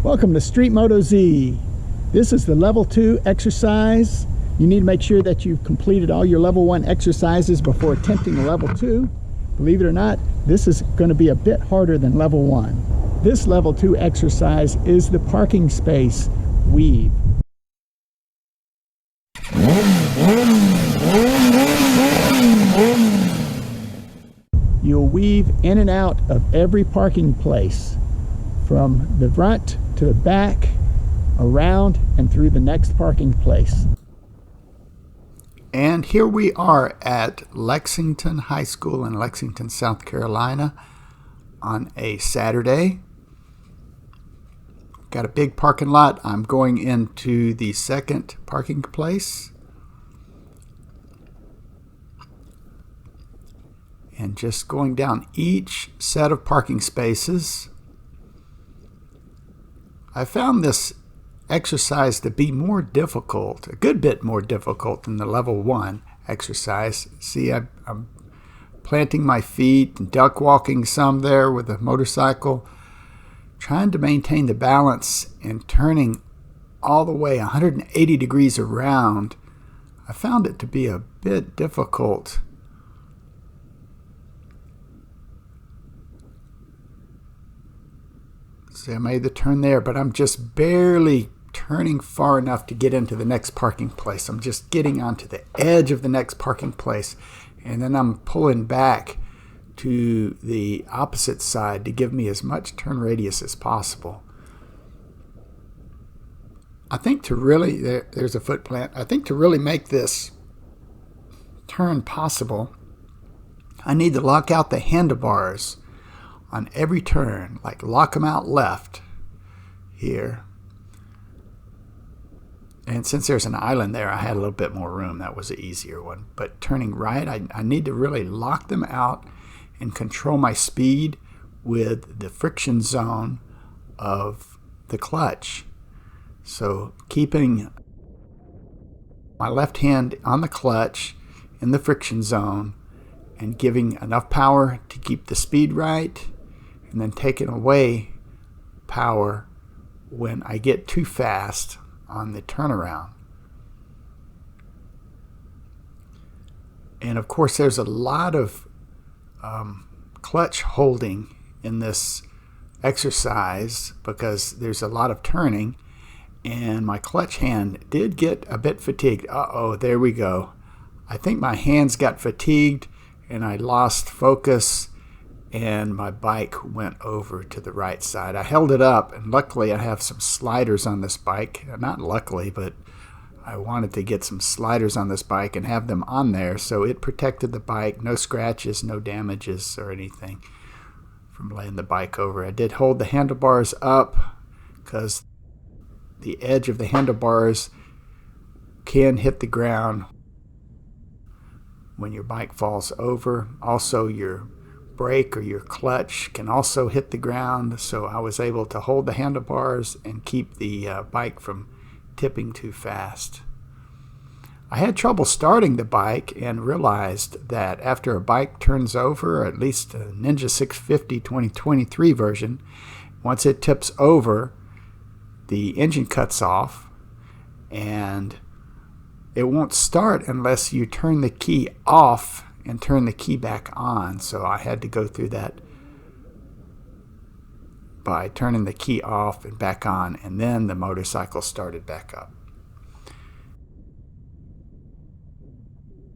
Welcome to Street Moto Z. This is the level 2 exercise. You need to make sure that you've completed all your level 1 exercises before attempting a level 2. Believe it or not, this is going to be a bit harder than level 1. This level 2 exercise is the parking space weave. You'll weave in and out of every parking place, from the front to the back, around and through the next parking place. And here we are at Lexington High School in Lexington, South Carolina on a Saturday. Got a big parking lot. I'm going into the second parking place. And just going down each set of parking spaces. I found this exercise to be more difficult, a good bit more difficult than the level 1 exercise. See, I'm planting my feet and duck walking some there with a motorcycle, trying to maintain the balance and turning all the way 180 degrees around. I found it to be a bit difficult. See, I made the turn there, but I'm just barely turning far enough to get into the next parking place. I'm just getting onto the edge of the next parking place, and then I'm pulling back to the opposite side to give me as much turn radius as possible. I think to really, there's a foot plant. I think to really make this turn possible, I need to lock out the handlebars on every turn, like lock them out left here. And since there's an island there, I had a little bit more room. That was an easier one. But turning right, I need to really lock them out and control my speed with the friction zone of the clutch. So keeping my left hand on the clutch in the friction zone and giving enough power to keep the speed right, and then taking away power when I get too fast on the turnaround. And of course, there's a lot of clutch holding in this exercise because there's a lot of turning, and my clutch hand did get a bit fatigued. Uh-oh, there we go. I think my hands got fatigued and I lost focus, and my bike went over to the right side. I held it up, and luckily I have some sliders on this bike. Not luckily, but I wanted to get some sliders on this bike and have them on there, so it protected the bike. No scratches, no damages or anything from laying the bike over. I did hold the handlebars up because the edge of the handlebars can hit the ground when your bike falls over. Also, your brake or your clutch can also hit the ground, so I was able to hold the handlebars and keep the bike from tipping too fast. I had trouble starting the bike and realized that after a bike turns over, at least a Ninja 650 2023 version, once it tips over, the engine cuts off and it won't start unless you turn the key off and turn the key back on. So I had to go through that by turning the key off and back on, and then the motorcycle started back up.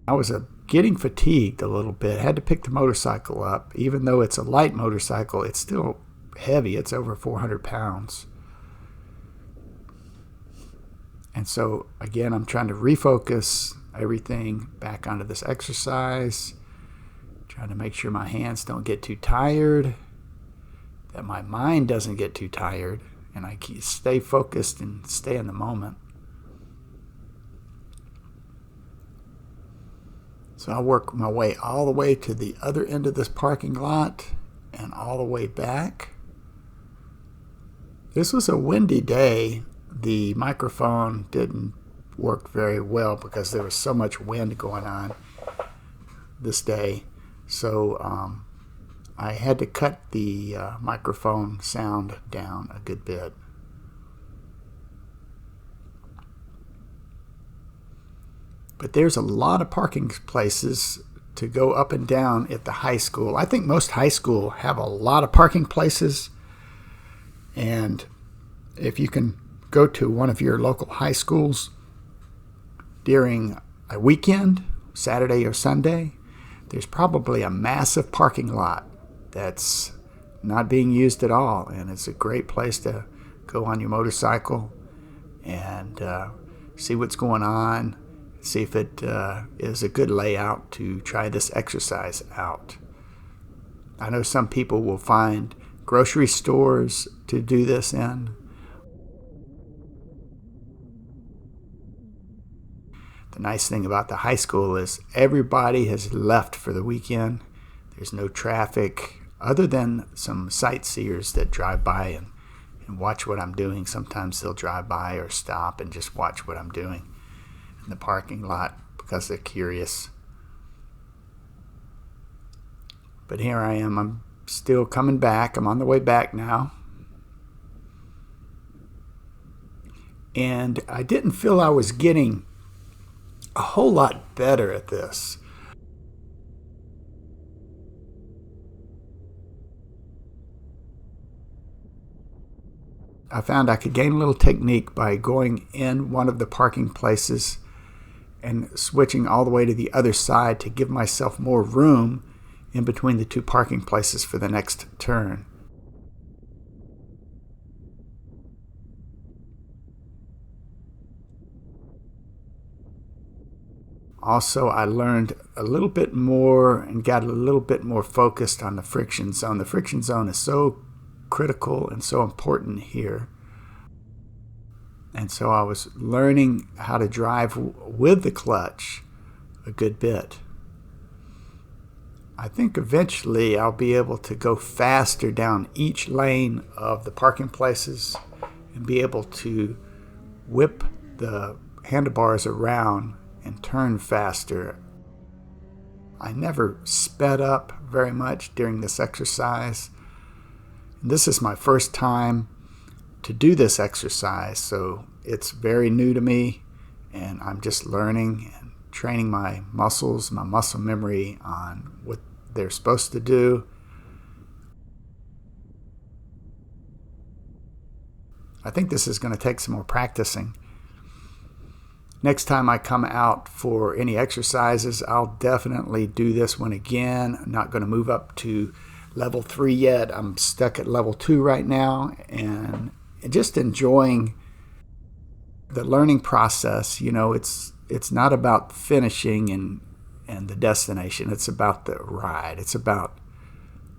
I was getting fatigued a little bit. I had to pick the motorcycle up. Even though it's a light motorcycle, it's still heavy. It's over 400 pounds. And so, again, I'm trying to refocus everything back onto this exercise, trying to make sure my hands don't get too tired, that my mind doesn't get too tired, and I stay focused and stay in the moment. So I work my way all the way to the other end of this parking lot and all the way back. This was a windy day. The microphone didn't work very well because there was so much wind going on this day. So I had to cut the microphone sound down a good bit. But there's a lot of parking places to go up and down at the high school. I think most high school have a lot of parking places. And if you can go to one of your local high schools during a weekend, Saturday or Sunday, there's probably a massive parking lot that's not being used at all. And it's a great place to go on your motorcycle and see what's going on, see if it is a good layout to try this exercise out. I know some people will find grocery stores to do this in. The nice thing about the high school is everybody has left for the weekend. There's no traffic other than some sightseers that drive by and watch what I'm doing. Sometimes they'll drive by or stop and just watch what I'm doing in the parking lot because they're curious. But here I am. I'm still coming back. I'm on the way back now. And I didn't feel I was getting a whole lot better at this. I found I could gain a little technique by going in one of the parking places and switching all the way to the other side to give myself more room in between the two parking places for the next turn. Also, I learned a little bit more and got a little bit more focused on the friction zone. The friction zone is so critical and so important here. And so I was learning how to drive with the clutch a good bit. I think eventually I'll be able to go faster down each lane of the parking places and be able to whip the handlebars around and turn faster. I never sped up very much during this exercise. This is my first time to do this exercise, so it's very new to me, and I'm just learning and training my muscles, my muscle memory on what they're supposed to do. I think this is going to take some more practicing. Next time I come out for any exercises, I'll definitely do this one again. I'm not going to move up to level 3 yet. I'm stuck at level 2 right now and just enjoying the learning process. You know, it's not about finishing and the destination. It's about the ride. It's about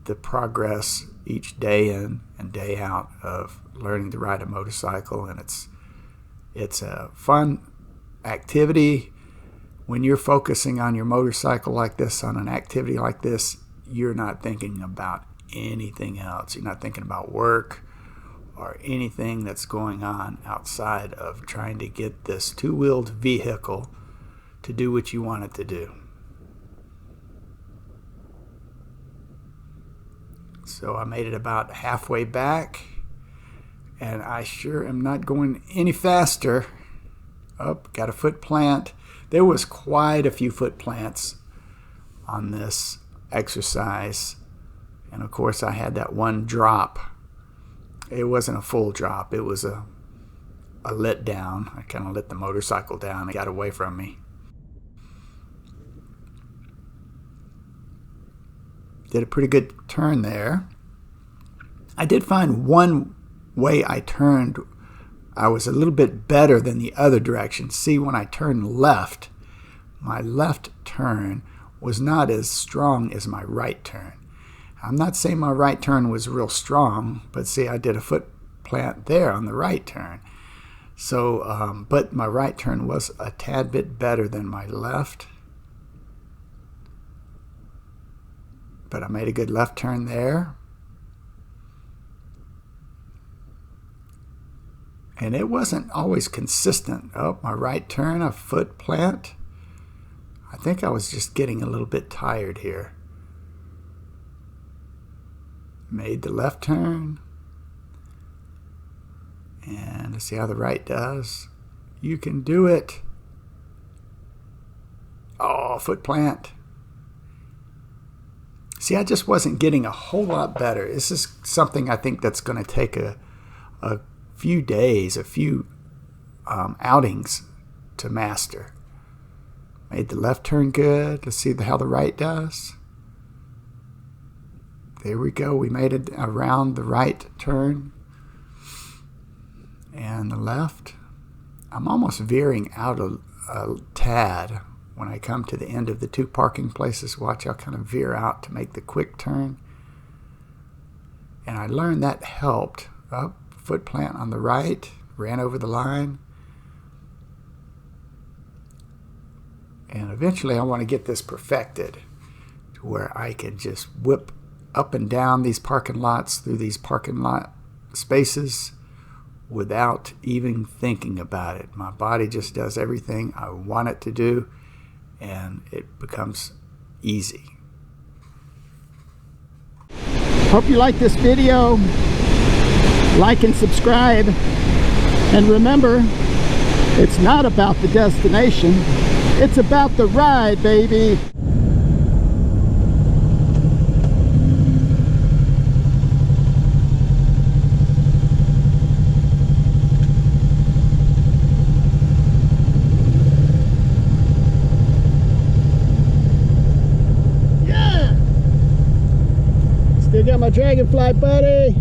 the progress each day in and day out of learning to ride a motorcycle. And it's a fun activity. When you're focusing on your motorcycle like this, on an activity like this, you're not thinking about anything else. You're not thinking about work or anything that's going on outside of trying to get this two-wheeled vehicle to do what you want it to do. So I made it about halfway back, and I sure am not going any faster. Got a foot plant. There was quite a few foot plants on this exercise. And of course I had that one drop. It wasn't a full drop. It was a let down. I kind of let the motorcycle down. It got away from me. Did a pretty good turn there. I did find one way I turned, I was a little bit better than the other direction. See, when I turned left, my left turn was not as strong as my right turn. I'm not saying my right turn was real strong, but see, I did a foot plant there on the right turn. So, but my right turn was a tad bit better than my left. But I made a good left turn there. And it wasn't always consistent. My right turn, a foot plant. I think I was just getting a little bit tired here. Made the left turn. And let's see how the right does. You can do it. Oh, foot plant. See, I just wasn't getting a whole lot better. This is something I think that's going to take a few days, a few outings to master. Made the left turn good. Let's see how the right does. There we go. We made it around the right turn. And the left. I'm almost veering out a tad when I come to the end of the two parking places. Watch, I'll kind of veer out to make the quick turn. And I learned that helped. Up, foot plant on the right, ran over the line. And eventually I want to get this perfected to where I can just whip up and down these parking lots through these parking lot spaces without even thinking about it. My body just does everything I want it to do, and it becomes easy. Hope you like this video. Like and subscribe. And remember, it's not about the destination. It's about the ride, baby. Yeah! Still got my Dragonfly, buddy.